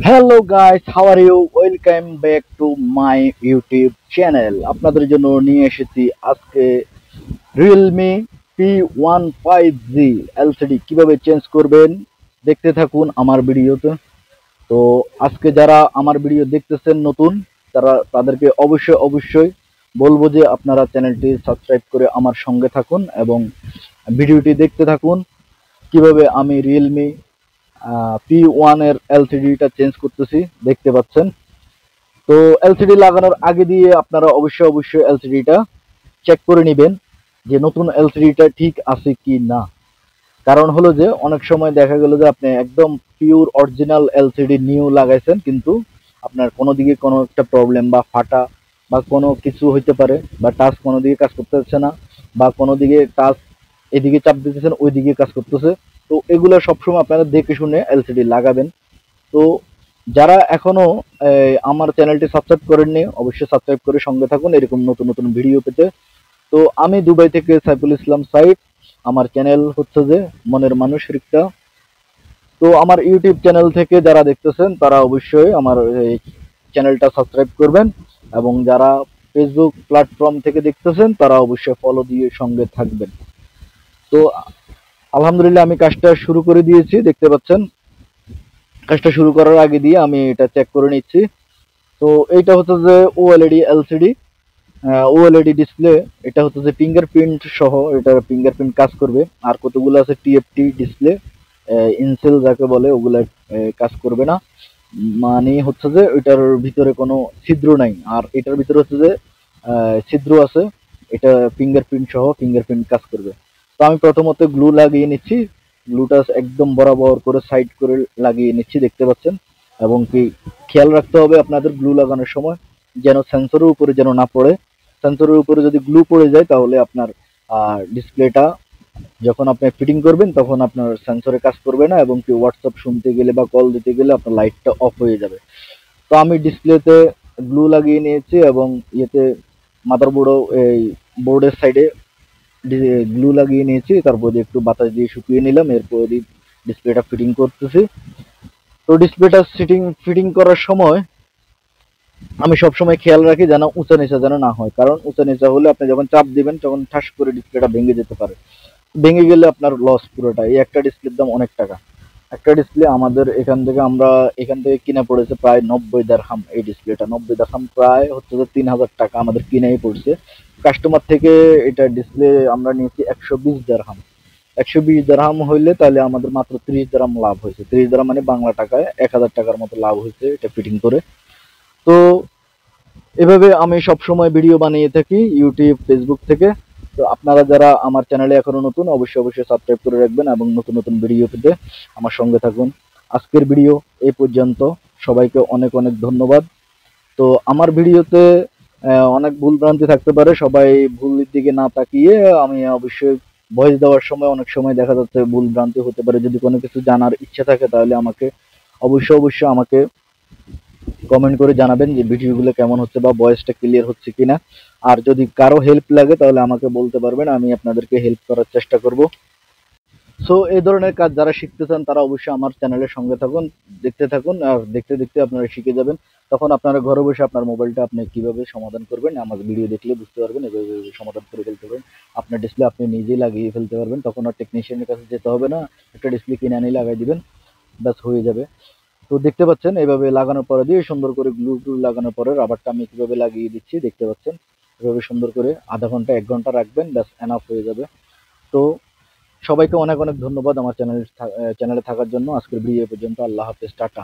Hello guys, how are you? Welcome back to my YouTube channel. আপনাদের জন্য নিয়ে এসেছি আজকে রিয়েলমি P15G এলসিডি কিভাবে চেঞ্জ করবেন। দেখতে থাকুন আমার ভিডিওতে। তো আজকে যারা আমার ভিডিও দেখতেছেন নতুন, তাদেরকে অবশ্যই বলবো যে আপনারা চ্যানেলটি সাবস্ক্রাইব করে আমার সঙ্গে থাকুন এবং ভিডিওটি দেখতে থাকুন কিভাবে আমি রিয়েলমি P1 এর এলসিডিটা চেঞ্জ করতেছি। দেখতে পাচ্ছেন। তো এলসিডি লাগানোর আগে দিয়ে আপনারা অবশ্যই এলসিডিটা চেক করে নেবেন যে নতুন এলসিডিটা ঠিক আছে কি না। কারণ হলো যে অনেক সময় দেখা গেল যে আপনি একদম পিওর অরিজিনাল এলসিডি নিউ লাগাইছেন, কিন্তু আপনার কোনো দিকে কোনো একটা প্রবলেম বা ফাটা বা কোনো কিছু হইতে পারে, বা টাচ কোনো দিকে কাজ করতে হচ্ছে না, বা কোনো দিকে টাচ এদিকে চাপ দিতেছেন ওই দিকে কাজ করতেছে। তো এগুলো সবসময় আপনারা দেখে শুনে এলসিডি লাগাবেন। তো যারা এখনো আমার চ্যানেলটি সাবস্ক্রাইব করেননি, অবশ্যই সাবস্ক্রাইব করে সঙ্গে থাকুন এরকম নতুন নতুন ভিডিও পেতে। তো আমি দুবাই থেকে সাইফুল ইসলাম সাইফ। আমার চ্যানেল হচ্ছে যে মনের মানুষ রিক্তা। তো আমার ইউটিউব চ্যানেল থেকে যারা দেখতেছেন তারা অবশ্যই আমার এই চ্যানেলটা সাবস্ক্রাইব করবেন, এবং যারা ফেসবুক প্ল্যাটফর্ম থেকে দেখতেছেন তারা অবশ্যই ফলো দিয়ে সঙ্গে থাকবেন। তো আলহামদুলিল্লাহ আমি কাজটা শুরু করে দিয়েছি, দেখতে পাচ্ছেন। কাজটা শুরু করার আগে দিয়ে আমি এটা চেক করে নিচ্ছি। তো এইটা হচ্ছে যে ওএলইডি এলসিডি, ওএলইডি ডিসপ্লে। এটা হচ্ছে যে ফিঙ্গারপ্রিন্ট সহ, এটা ফিঙ্গারপ্রিন্ট কাজ করবে। আর কতগুলো আছে টিএফটি ডিসপ্লে, ইনসেল যাকে বলে, ওগুলা কাজ করবে না। মানে হচ্ছে যে ওইটার ভিতরে কোনো ছিদ্র নাই, আর এটার ভিতরে হচ্ছে যে ছিদ্র আছে। এটা ফিঙ্গারপ্রিন্ট সহ ফিঙ্গারপ্রিন্ট কাজ করবে। তো আমি প্রথমত গ্লু লাগিয়ে নিচ্ছি। গ্লুটা একদম বরাবর করে সাইড করে লাগিয়ে নিচ্ছি, দেখতে পাচ্ছেন। এবং কি খেয়াল রাখতে হবে আপনাদের গ্লু লাগানোর সময় যেন সেন্সরের উপরে যেন না পড়ে। সেন্সরের উপরে যদি গ্লু পড়ে যায় তাহলে আপনার ডিসপ্লেটা যখন আপনি ফিটিং করবেন তখন আপনার সেন্সরে কাজ করবে না, এবং কি হোয়াটসঅ্যাপ শুনতে গেলে বা কল দিতে গেলে আপনার লাইটটা অফ হয়ে যাবে। তো আমি ডিসপ্লেতে গ্লু লাগিয়ে নিয়েছি, এবং ইয়েতে মাদারবোর্ডও এই বোর্ডের সাইডে গ্লু লাগিয়ে নিয়েছি। তারপর দিয়ে একটু বাতাস দিয়ে শুকিয়ে নিলাম, এরপর দিয়ে ডিসপ্লেটা ফিটিং করতেছি। তো ডিসপ্লেটা ফিটিং করার সময় আমি সবসময় খেয়াল রাখি যেন উঁচা নিচা যেন না হয়, কারণ উঁচা নিচা হলে আপনি যখন চাপ দিবেন তখন ঠাস করে ডিসপ্লেটা ভেঙে যেতে পারে। ভেঙে গেলে আপনার লস পুরোটা। এই একটা ডিসপ্লের দাম অনেক টাকা। একটা ডিসপ্লে আমাদের এখান থেকে কিনা পড়েছে প্রায় 90 দিরহাম। এই ডিসপ্লেটা 90 দিরহাম, প্রায় হচ্ছে যে 3000 টাকা আমাদের কিনাই পড়ছে। কাস্টমার থেকে এটা ডিসপ্লে আমরা নিয়েছি 120 দিরহাম। 120 দিরহাম হইলে তাহলে আমাদের মাত্র 30 দিরহাম লাভ হয়েছে। 30 দিরহাম মানে বাংলা টাকায় 1000 টাকার মতো লাভ হয়েছে এটা ফিটিং করে। তো এভাবে আমি সবসময় ভিডিও বানিয়ে থাকি ইউটিউব ফেসবুক থেকে। তো আপনারা যারা আমার চ্যানেলে এখনো নতুন, অবশ্যই সাবস্ক্রাইব করে রাখবেন এবং নতুন নতুন ভিডিও পেতে আমার সঙ্গে থাকুন। আজকের ভিডিও এই পর্যন্ত। সবাইকে অনেক অনেক ধন্যবাদ। তো আমার ভিডিওতে অনেক ভুল ভ্রান্তি থাকতে পারে, সবাই ভুলের দিকে না তাকিয়ে, আমি অবশ্যই ভয়েস দেওয়ার সময় অনেক সময় দেখা যাচ্ছে ভুল ভ্রান্তি হতে পারে। যদি কোনো কিছু জানার ইচ্ছা থাকে তাহলে আমাকে অবশ্যই আমাকে কমেন্ট করে জানাবেন যে ভিডিওগুলো কেমন হচ্ছে বা ভয়েসটা ক্লিয়ার হচ্ছে কিনা। আর যদি কারো হেল্প লাগে তাহলে আমাকে বলতে পারবেন, আমি আপনাদেরকে হেল্প করার চেষ্টা করব। সো এই ধরনের কাজ যারা শিখতে চান তারা অবশ্যই আমার চ্যানেলের সঙ্গে থাকুন, দেখতে থাকুন। আর দেখতে দেখতে আপনারা শিখে যাবেন। তখন আপনারা ঘরে বসে আপনার মোবাইলটা আপনি কিভাবে সমাধান করবেন আমার ভিডিও দেখলে বুঝতে পারবেন, এভাবে এভাবে সমাধান করে ফেলতে পারবেন। আপনার ডিসপ্লে আপনি নিজেই লাগিয়ে ফেলতে পারবেন, তখন আর টেকনিশিয়ানের কাছে যেতে হবে না। একটা ডিসপ্লে কিনে আনি লাগাই দিবেন, ব্যাস হয়ে যাবে। তো দেখতে পাচ্ছেন এইভাবে লাগানোর পরে দিয়ে সুন্দর করে গ্লু টু লাগানোর পরে রাবারটা আমি কিভাবে লাগিয়ে দিচ্ছি, দেখতে পাচ্ছেন। এভাবে সুন্দর করে আধা ঘন্টা 1 ঘন্টা রাখবেন, ব্যাস এনাফ হয়ে যাবে। তো সবাইকে অনেক অনেক ধন্যবাদ আমার চ্যানেলে থাকার জন্য। আজকের ভিডিও পর্যন্ত। আল্লাহ হাফেজ, টাটা।